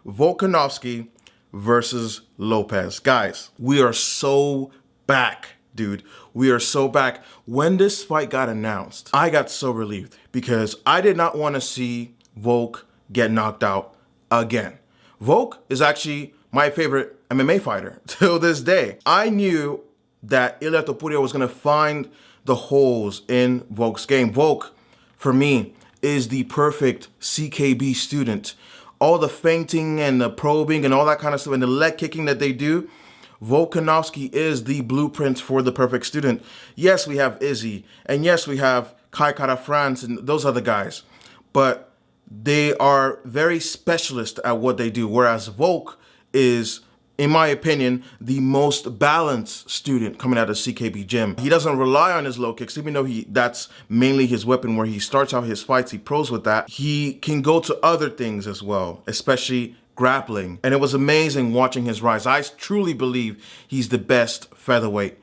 Volkanovski versus Lopes. Guys, we are so back, dude. We are so back. When this fight got announced, I got so relieved because I did not want to see Volk get knocked out again. Volk is actually my favorite MMA fighter till this day. I knew that Ilia Topuria was going to find the holes in Volk's game. Volk, for me, is the perfect CKB student. All the feinting and the probing and all that kind of stuff and the leg kicking that they do, Volkanovski is the blueprint for the perfect student. Yes, we have Izzy, and yes, we have Kai Kara France and those other guys, but they are very specialist at what they do, whereas Volk is, in my opinion, the most balanced student coming out of CKB gym. He doesn't rely on his low kicks, even though that's mainly his weapon where he starts out his fights, he pros with that. He can go to other things as well, especially grappling. And it was amazing watching his rise. I truly believe he's the best featherweight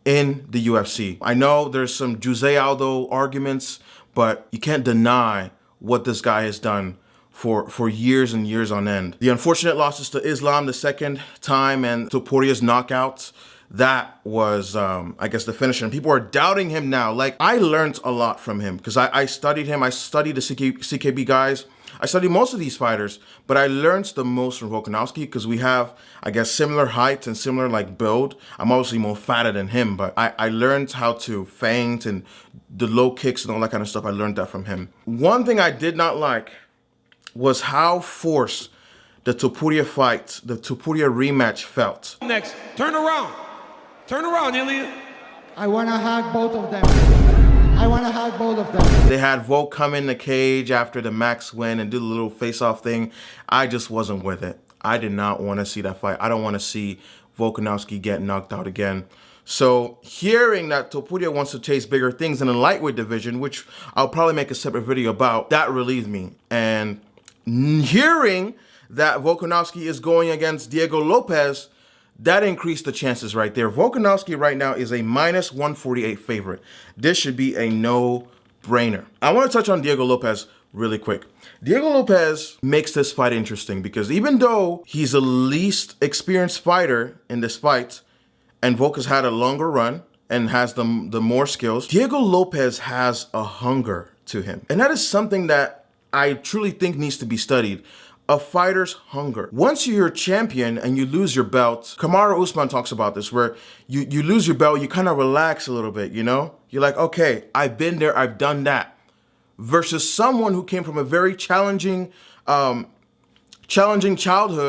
in the UFC. I know there's some Jose Aldo arguments, but you can't deny what this guy has done for years and years on end. The unfortunate losses to Islam the second time and Topuria's knockouts, that was, I guess, the finisher. And people are doubting him now. Like, I learned a lot from him because I studied him. I studied the CKB guys. I studied most of these fighters, but I learned the most from Volkanovski because we have, I guess, similar height and similar like build. I'm obviously more fatter than him, but I learned how to feint and the low kicks and all that kind of stuff. I learned that from him. One thing I did not like was how forced the Topuria fight, the Topuria rematch felt. Next, turn around. Turn around, Ilya. I want to hug both of them. I want to hug both of them. They had Volk come in the cage after the Max win and do the little face-off thing. I just wasn't with it. I did not want to see that fight. I don't want to see Volkanovski get knocked out again. So hearing that Topuria wants to chase bigger things in the lightweight division, which I'll probably make a separate video about, that relieved me. And hearing that Volkanovski is going against Diego Lopes, that increased the chances right there. Volkanovski right now is a minus 148 favorite. This should be a no-brainer. I want to touch on Diego Lopes really quick. Diego Lopes makes this fight interesting because even though he's the least experienced fighter in this fight, and Volk has had a longer run and has the more skills, Diego Lopes has a hunger to him. And that is something that I truly think needs to be studied. A fighter's hunger. Once you're a champion and you lose your belt, Kamaru Usman talks about this, where you lose your belt, you kind of relax a little bit, you know? You're like, okay, I've been there, I've done that. Versus someone who came from a very challenging childhood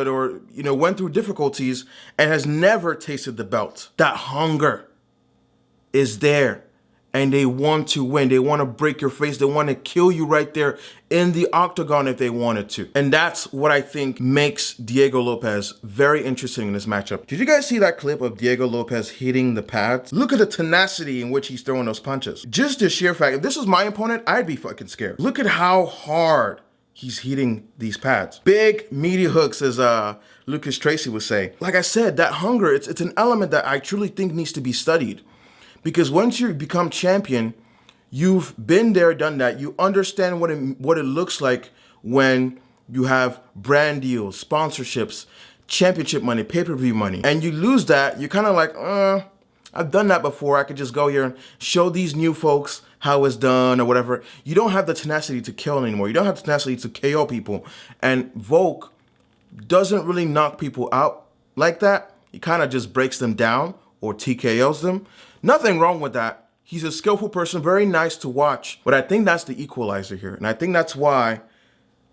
or, you know, went through difficulties and has never tasted the belt. That hunger is there. And they want to win. They want to break your face. They want to kill you right there in the octagon if they wanted to. And that's what I think makes Diego Lopes very interesting in this matchup. Did you guys see that clip of Diego Lopes hitting the pads? Look at the tenacity in which he's throwing those punches. Just the sheer fact, if this was my opponent, I'd be fucking scared. Look at how hard he's hitting these pads. Big, meaty hooks, as Lucas Tracy would say. Like I said, that hunger, it's an element that I truly think needs to be studied. Because once you become champion, you've been there, done that. You understand what it looks like when you have brand deals, sponsorships, championship money, pay-per-view money. And you lose that, you're kind of like, I've done that before. I could just go here and show these new folks how it's done or whatever. You don't have the tenacity to kill anymore. You don't have the tenacity to KO people. And Volk doesn't really knock people out like that. He kind of just breaks them down or TKOs them. Nothing wrong with that. He's a skillful person, very nice to watch. But I think that's the equalizer here. And I think that's why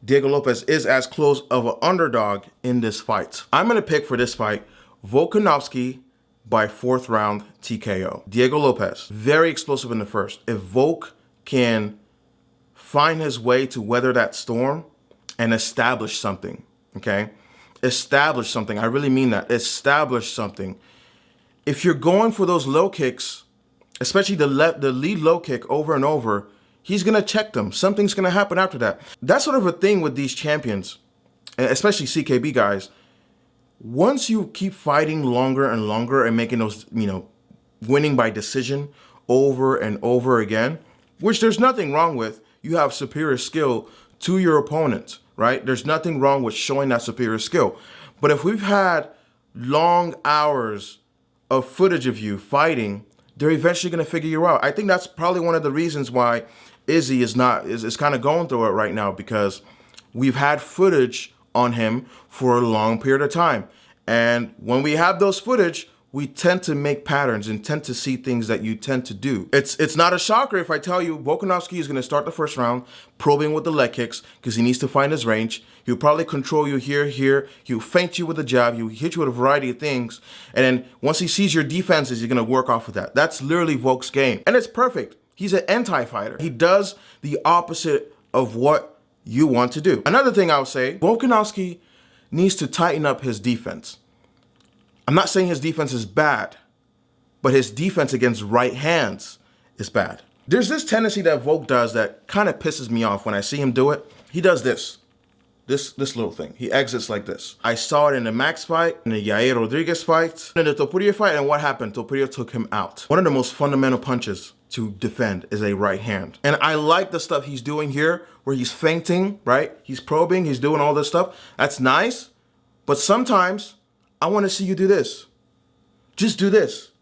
Diego Lopes is as close of an underdog in this fight. I'm going to pick for this fight Volkanovski by 4th round TKO. Diego Lopes, very explosive in the first. If Volk can find his way to weather that storm and establish something, okay? Establish something. I really mean that. Establish something. If you're going for those low kicks, especially the lead low kick over and over, he's going to check them. Something's going to happen after that. That's sort of a thing with these champions, especially CKB guys. Once you keep fighting longer and longer and making those, you know, winning by decision over and over again, which there's nothing wrong with, you have superior skill to your opponent, right? There's nothing wrong with showing that superior skill. But if we've had long hours of footage of you fighting, they're eventually going to figure you out. I think that's probably one of the reasons why Izzy is kind of going through it right now, because we've had footage on him for a long period of time. And when we have those footage, we tend to make patterns and tend to see things that you tend to do. It's not a shocker if I tell you Volkanovski is going to start the first round probing with the leg kicks because he needs to find his range. He'll probably control you here. He'll feint you with a jab. He'll hit you with a variety of things. And then once he sees your defenses, he's going to work off of that. That's literally Volk's game. And it's perfect. He's an anti-fighter. He does the opposite of what you want to do. Another thing I would say, Volkanovski needs to tighten up his defense. I'm not saying his defense is bad, but his defense against right hands is bad. There's this tendency that Volk does that kind of pisses me off when I see him do it. He does this little thing. He exits like this. I saw it in the Max fight, in the Yair Rodriguez fight, in the Topuria fight, and what happened? Topuria took him out. One of the most fundamental punches to defend is a right hand. And I like the stuff he's doing here where he's feinting, right? He's probing, he's doing all this stuff. That's nice, but sometimes I want to see you do this. Just do this.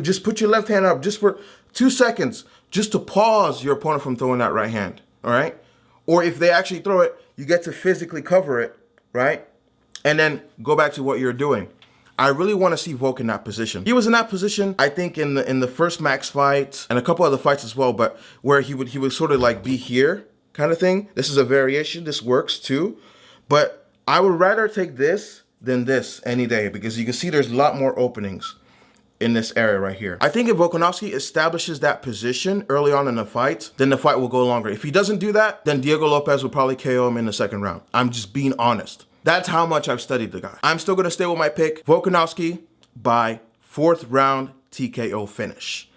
Just put your left hand up just for 2 seconds, just to pause your opponent from throwing that right hand, all right? Or if they actually throw it, you get to physically cover it, right? And then go back to what you're doing. I really want to see Volk in that position. He was in that position, I think, in the first Max fight and a couple other fights as well, but where he would sort of like be here kind of thing. This is a variation. This works too. But I would rather take this than this any day, because you can see there's a lot more openings in this area right here. I think if Volkanovski establishes that position early on in the fight, then the fight will go longer. If he doesn't do that, then Diego Lopes will probably KO him in the second round. I'm just being honest. That's how much I've studied the guy. I'm still gonna stay with my pick, Volkanovski by 4th round TKO finish.